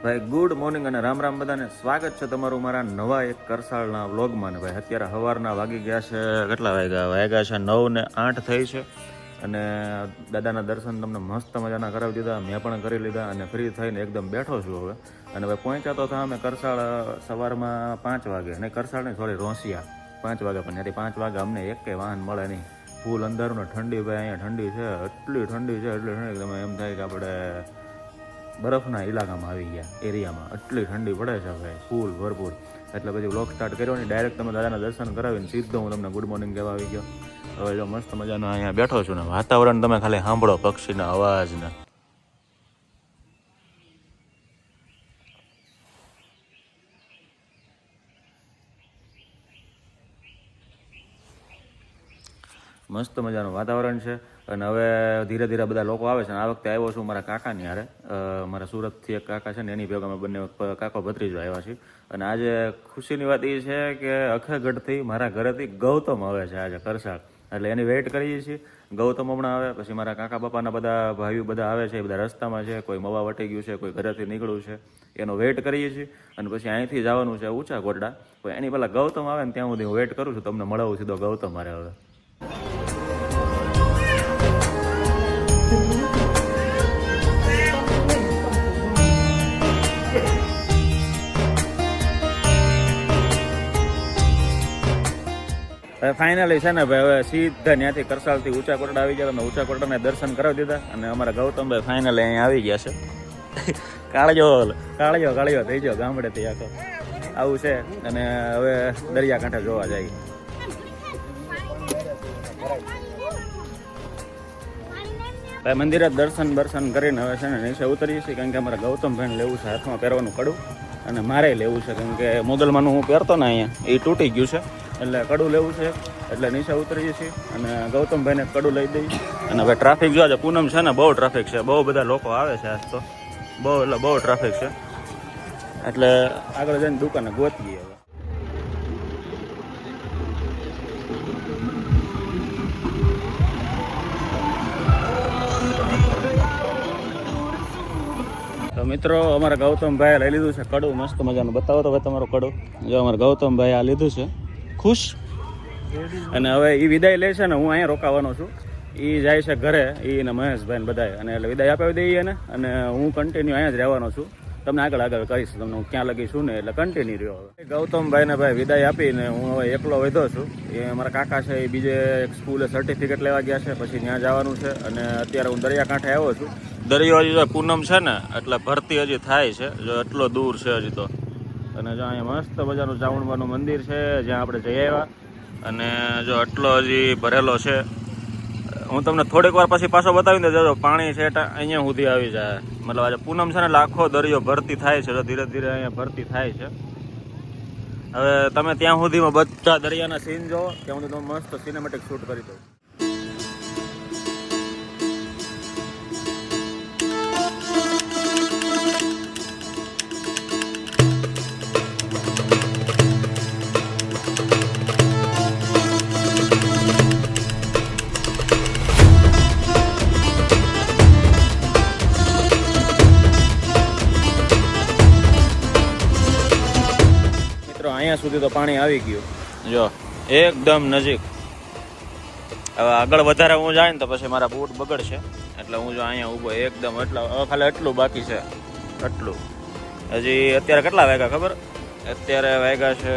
ભાઈ good morning અને રામ રામ બધાને. સ્વાગત છે તમારું મારા નવા એક કરસાળના વ્લોગમાં. ને ભાઈ અત્યારે સવારના વાગી ગયા છે, કેટલા વાગ્યા છે 9:08 થઈ છે. અને દાદાના દર્શન તમને મસ્ત મજાના કરાવી દીધા, મેં પણ કરી લીધા અને ફ્રી થઈને એકદમ બેઠો છું હવે. અને ભાઈ પહોંચ્યા તો હતા અમે કરસાળ સવારમાં 5 વાગે, નહીં કરસાળ નહીં સોરી રોંસિયા 5 વાગે, પણ ત્યાંથી 5 વાગે અમને એક કંઈ વાહન મળે નહીં. ફૂલ અંધારું ને ઠંડી, ભાઈ અહીંયા ઠંડી છે, એટલી ઠંડી છે એટલી ઠંડી તમે એમ થાય કે આપણે બરફના ઇલાકામાં આવી ગયા એરિયામાં, એટલી ઠંડી પડે છે ભાઈ ફૂલ ભરપૂર. એટલે પછી વ્લોગ સ્ટાર્ટ કર્યો ને ડાયરેક્ટ તમે દાદાના દર્શન કરાવીને સીધો હું તમને ગુડ મોર્નિંગ કહેવા આવી ગયો. હવે જો મસ્ત મજાનો અહીંયા બેઠો છું ને વાતાવરણ તમે ખાલી સાંભળો, પક્ષીના અવાજને. મસ્ત મજાનું વાતાવરણ છે. અને હવે ધીરે ધીરે બધા લોકો આવે છે. આ વખતે આવ્યો છું મારા કાકાની હારે, મારા સુરતથી એક કાકા છે ને એની ભેગા અમે બંને કાકો ભત્રીજો આવ્યા છીએ. અને આજે ખુશીની વાત એ છે કે અખેગઢથી મારા ઘરેથી ગૌતમ આવે છે આજે કરસાળ, એટલે એની વેઇટ કરીએ છીએ. ગૌતમ હમણાં આવે, પછી મારા કાકા બાપાના બધા ભાઈઓ બધા આવે છે, એ બધા રસ્તામાં છે, કોઈ મવા વટી ગયું છે, કોઈ ઘરેથી નીકળ્યું છે, એનો વેઇટ કરીએ છીએ. અને પછી અહીંથી જવાનું છે ઊંચા કોટડા, પણ એની પહેલાં ગૌતમ આવે ને ત્યાં સુધી હું વેઇટ કરું છું, તમને મળવું સીધો ગૌતમ મારે હવે. ફાઇનલી છે ને ભાઈ હવે સીધા ત્યાંથી કરસાળથી ઊંચા કોટડા આવી ગયા. તમે ઊંચા કોટડાને દર્શન કરાવી દીધા અને અમારા ગૌતમભાઈ ફાઇનલી અહીંયા આવી ગયા છે. કાળિયો થઈ ગયો ગામડેથી આખો આવું છે. અને હવે દરિયાકાંઠે જોવા જાય. ભાઈ મંદિરે દર્શન કરીને હવે છે ને નીચે ઉતરીએ છીએ, કારણ કે અમારા ગૌતમભાઈને લેવું છે હાથમાં પહેરવાનું કડું, અને મારે લેવું છે કારણ કે મોગલમાંનું હું પહેરતો ને અહીંયા એ તૂટી ગયું છે, એટલે કડું લેવું છે. એટલે નીચે ઉતરીએ છીએ અને ગૌતમભાઈને કડું લઈ દઈએ. અને હવે ટ્રાફિક જોવા પૂનમ છે ને બહુ ટ્રાફિક છે, બહુ બધા લોકો આવે છે આજ તો, બહુ ટ્રાફિક છે. એટલે આગળ જઈને દુકાને ગોતીએ હવે. તો મિત્રો અમારા ગૌતમભાઈએ લઈ લીધું છે કડું, મસ્ત મજાનું. બતાવો તો ભાઈ તમારું કડું. જો અમારા ગૌતમભાઈ આ લીધું છે, ખુશ. અને હવે એ વિદાય લે છે ને હું અહીંયા રોકાવાનો છું. એ જાય છે ઘરે, એ ને મહેશભાઈ બધાએ, અને એટલે વિદાય આપી દઈએ એને. અને હું કન્ટિન્યુ અહીંયા જ રહેવાનો છું, તમને આગળ કહીશ તમને હું ક્યાં લગીશું ને, એટલે કન્ટિન્યુ રહ્યો. હવે ગૌતમભાઈને ભાઈ વિદાય આપીને હું હવે એકલો વધ્યો છું. એ મારા કાકા છે એ બીજે એક સ્કૂલે સર્ટિફિકેટ લેવા ગયા છે, પછી ત્યાં જવાનું છે. અને અત્યારે હું દરિયાકાંઠે આવ્યો છું. દરિયો હજી જો પૂનમ છે ને એટલે ભરતી હજી થાય છે, જો એટલો દૂર છે હજી તો. અને જો અહીંયા મસ્ત મજાનું ચામુંડમાનું મંદિર છે જ્યાં આપણે જઈ આવ્યા. અને જો એટલો હજી ભરેલો છે. હું તમને થોડીક વાર પછી પાછો બતાવી દઉં. જો પાણી છે અહીંયા સુધી આવી જાય, મતલબ આજે પૂનમ છે ને એટલે આખો દરિયો ભરતી થાય છે, ધીરે ધીરે અહીંયા ભરતી થાય છે. હવે તમે ત્યાં સુધીમાં બધા દરિયાના સીન જોવો, ત્યાં સુધી તમે મસ્ત સિનેમેટિક શૂટ કરી દો. અહીંયા સુધી તો પાણી આવી ગયું, જો એકદમ નજીક. હવે આગળ વધારે હું જાય ને તો પછી મારા બૂટ બગડશે, એટલે હું જો અહીંયા ઊભો એકદમ. હવે ખાલી એટલું બાકી છે, એટલું. હજી અત્યારે કેટલા વાગ્યા ખબર? અત્યારે વાગ્યા છે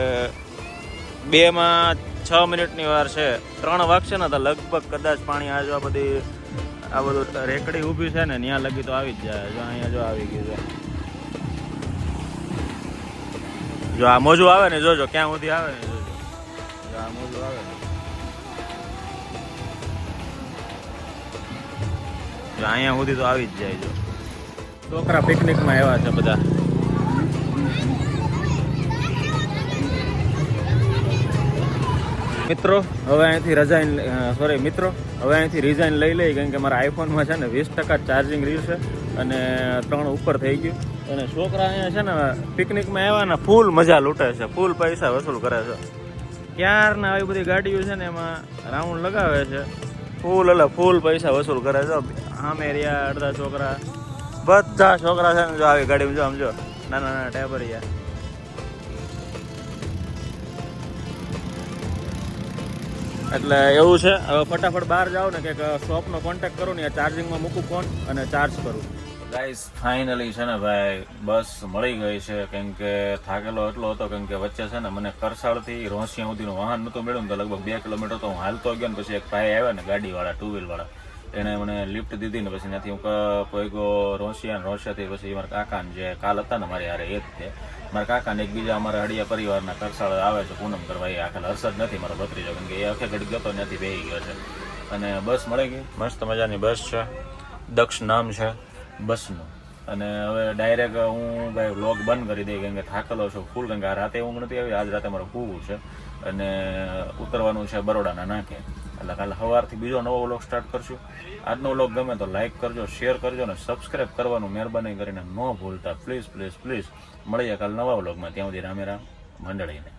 2:06 વાર છે. 3 વાગશે ને તો લગભગ કદાચ પાણી આ બધું રેકડી ઊભી છે ને ત્યાં લગી તો આવી જ જાય. જો અહીંયા જો આવી ગયું છે. જો આ મોજું આવે ને જોજો ક્યાં સુધી આવે ને જોજો. જો આ મોજું આવે ને, જો અહીંયા સુધી તો આવી જ જાય. જો છોકરા પિકનિકમાં આવ્યા છે બધા. મિત્રો હવે અહીંથી રિઝાઇન લઈ લઈ, કારણ કે મારા આઈફોનમાં છે ને 20% ચાર્જિંગ રહ્યું છે અને 3 ઉપર થઈ ગયું. અને છોકરા અહીંયા છે ને પિકનિકમાં આવ્યા ને ફૂલ મજા લૂંટે છે, ફૂલ પૈસા વસૂલ કરે છે. ક્યારના આવી બધી ગાડીઓ છે ને એમાં રાઉન્ડ લગાવે છે, ફૂલ પૈસા વસૂલ કરે છે. સામે રહ્યા અડધા છોકરા, બધા છોકરા છે ને જો આવી ગાડીમાં જો સમજો નાના નાના ટેબરિયા. એટલે એવું છે, હવે ફટાફટ બહાર જાઓ ને કે શોપનો કોન્ટેક્ટ કરું ને ચાર્જિંગમાં મૂકું ફોન અને ચાર્જ કરું. ગાઈસ ફાઇનલી છે ને ભાઈ બસ મળી ગઈ છે, કેમ કે થાકેલો એટલો હતો, કેમ કે વચ્ચે છે ને મને કરસાળથી રોંસિયા સુધીનું વાહન નહોતું મળ્યું, તો લગભગ 2 કિલોમીટર તો હું હાલતો ગયો ને પછી એક ભાઈ આવ્યા ને ગાડીવાળા, 2 વ્હીલવાળા, એણે મને લિફ્ટ દીધી ને પછી ત્યાંથી હું પોઈગો રોંસિયા, રોંસિયાથી પછી મારા કાકાને જે કાલ હતા ને મારી હારે એ જ છે મારા કાકાને એક બીજા અમારા હળિયા પરિવારના કરસાળ આવે છે પૂનમ કરવા, એ આખા હર્ષદ નથી મારો ભત્રીજો, કેમ કે એ આખે ઘડી ગયો ત્યાંથી બેસી ગયો છે. અને બસ મળી ગઈ, મસ્ત મજાની બસ છે, દક્ષ નામ છે બસનું. અને હવે ડાયરેક્ટ હું ભાઈ વ્લોગ બંધ કરી દઈ, કેમ કે થાકેલો છું ફૂલ, કેમ કે આ રાતે ઊંઘ નથી આવી, આજ રાતે મારું પૂવું છે અને ઉતરવાનું છે બરોડાના નાકે, એટલે કાલે સવારથી બીજો નવો વ્લોગ સ્ટાર્ટ કરશું. આજનો વ્લોગ ગમે તો લાઇક કરજો, શેર કરજો અને સબસ્ક્રાઈબ કરવાનું મહેરબાની કરીને ન ભૂલતા, પ્લીઝ પ્લીઝ પ્લીઝ. મળીએ કાલે નવા વ્લોગમાં, ત્યાં સુધી રામે રામ મંડળીને.